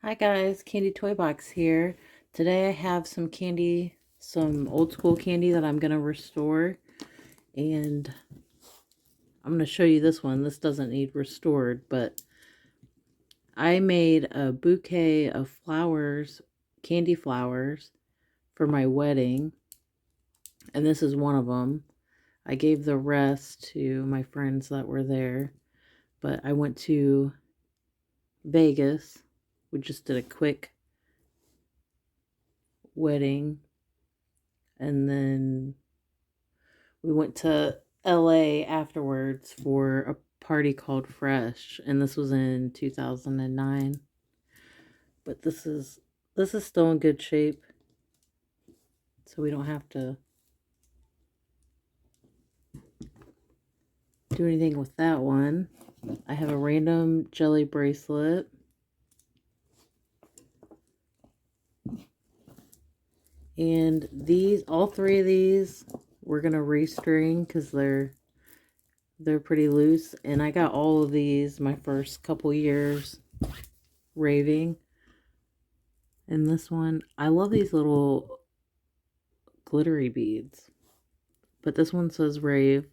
Hi guys, Candy Toy Box here. Today I have some candy, some old school candy that I'm going to restore. And I'm going to show you this one. This doesn't need restored, but I made a bouquet of flowers, candy flowers, for my wedding. And this is one of them. I gave the rest to my friends that were there. But I went to Vegas. We just did a quick wedding. And then we went to LA afterwards for a party called Fresh, and this was in 2009. But this is still in good shape, so we don't have to do anything with that one. I have a random jelly bracelet. And all three of these, we're gonna restring because they're pretty loose. And I got all of these my first couple years raving. And this one, I love these little glittery beads. But this one says rave.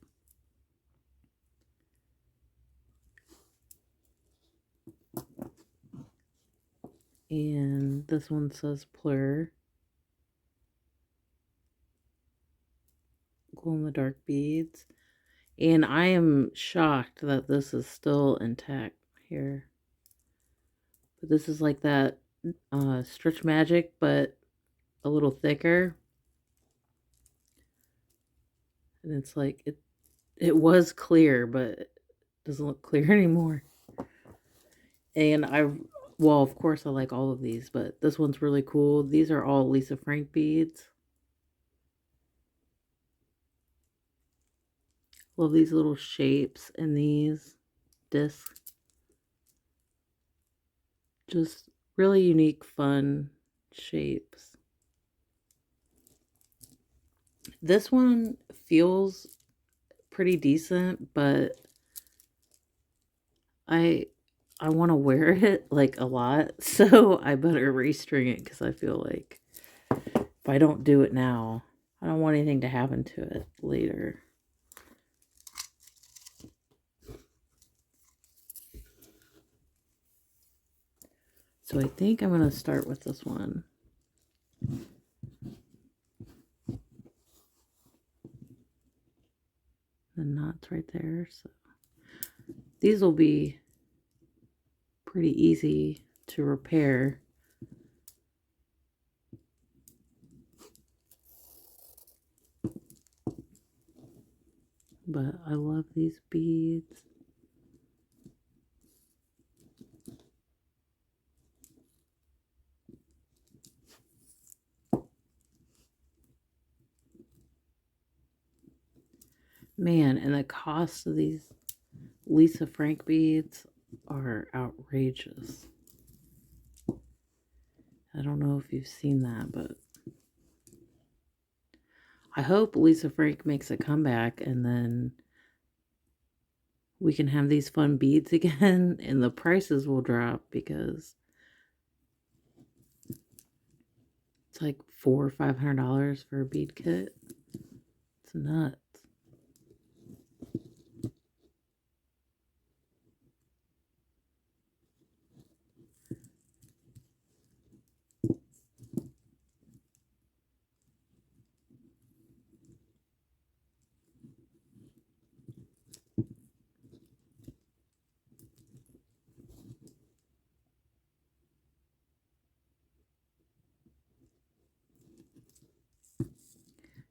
And this one says plur. Glow in the dark beads. And I am shocked that this is still intact here. But this is like that Stretch Magic, but a little thicker. And it's like, it was clear, but it doesn't look clear anymore. And well, of course I like all of these, but this one's really cool. These are all Lisa Frank beads. Love these little shapes and these discs. Just really unique, fun shapes. This one feels pretty decent, but I want to wear it like a lot, so I better restring it because I feel like if I don't do it now, I don't want anything to happen to it later. So I think I'm going to start with this one. The knot's right there, so these will be pretty easy to repair. But I love these beads. Man, and the cost of these Lisa Frank beads are outrageous. I don't know if you've seen that, but I hope Lisa Frank makes a comeback and then we can have these fun beads again and the prices will drop because it's like $400 or $500 for a bead kit. It's nuts.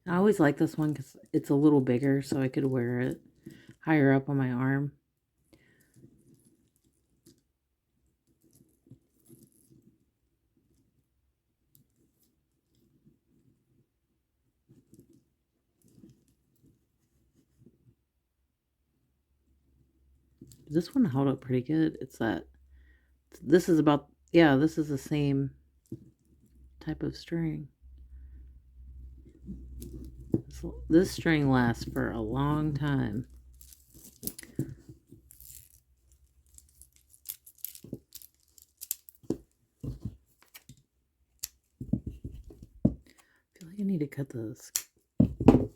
I always like this one because it's a little bigger so I could wear it higher up on my arm. This one held up pretty good. This is about, yeah, this is the same type of string. This string lasts for a long time. I need to cut this to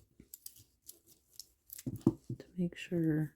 make sure.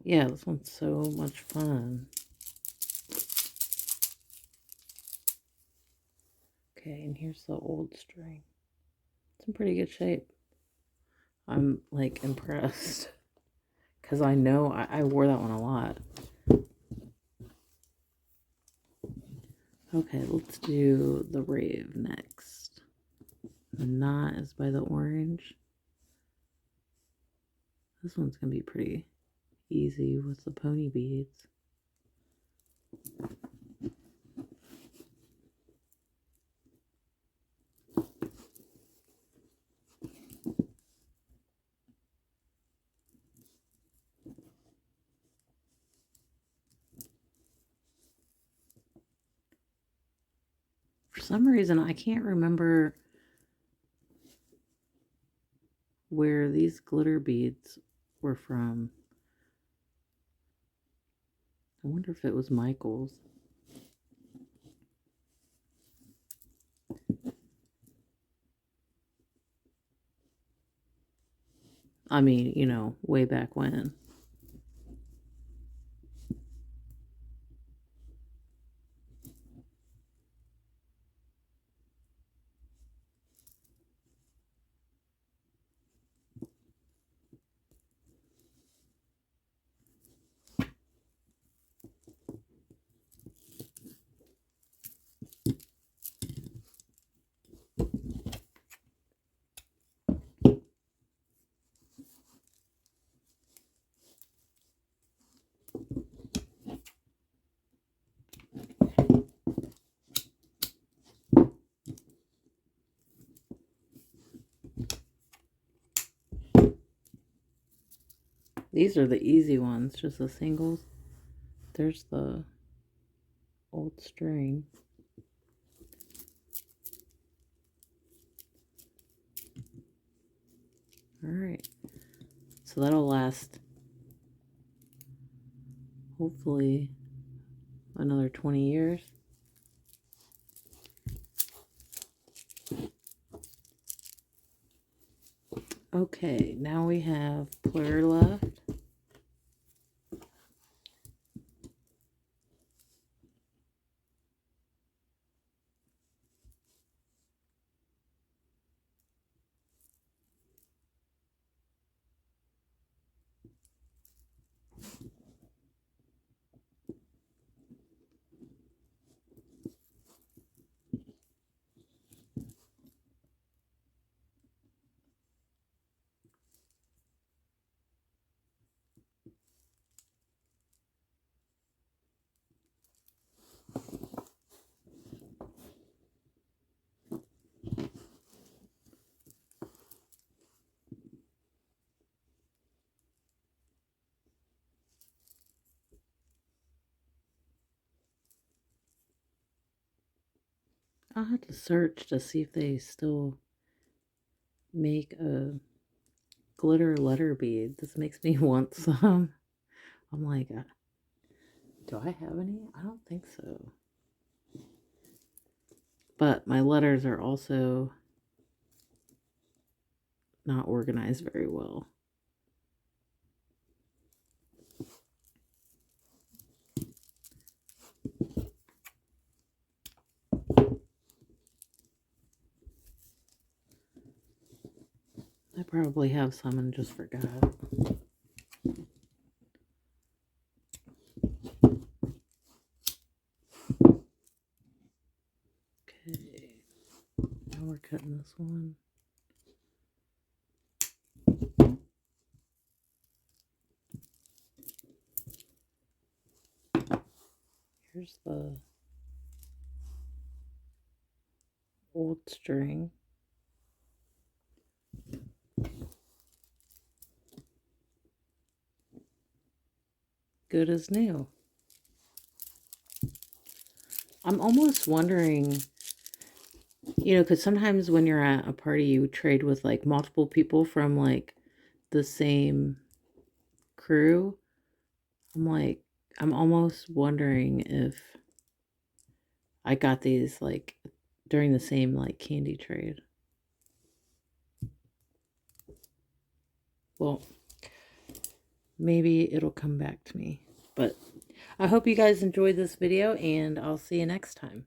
Yeah, this one's so much fun. Okay, and here's the old string. It's in pretty good shape. I'm like impressed because I know I wore that one a lot. Okay, let's do the rave next. The knot is by the orange. This one's gonna be pretty easy with the pony beads. For some reason, I can't remember where these glitter beads were from. I wonder if it was Michael's. I mean, you know, way back when. These are the easy ones, just the singles. There's the old string. Alright, so that'll last hopefully another 20 years. Okay, now we have Plur left. I'll have to search to see if they still make a glitter letter bead. This makes me want some. I'm like, do I have any? I don't think so. But my letters are also not organized very well. I probably have some and just forgot. Okay, now we're cutting this one. Here's the old string. good as new. I'm almost wondering, you know, because sometimes when you're at a party, you trade with like multiple people from like the same crew. I'm almost wondering if I got these like during the same like candy trade. Well, maybe it'll come back to me. But I hope you guys enjoyed this video, and I'll see you next time.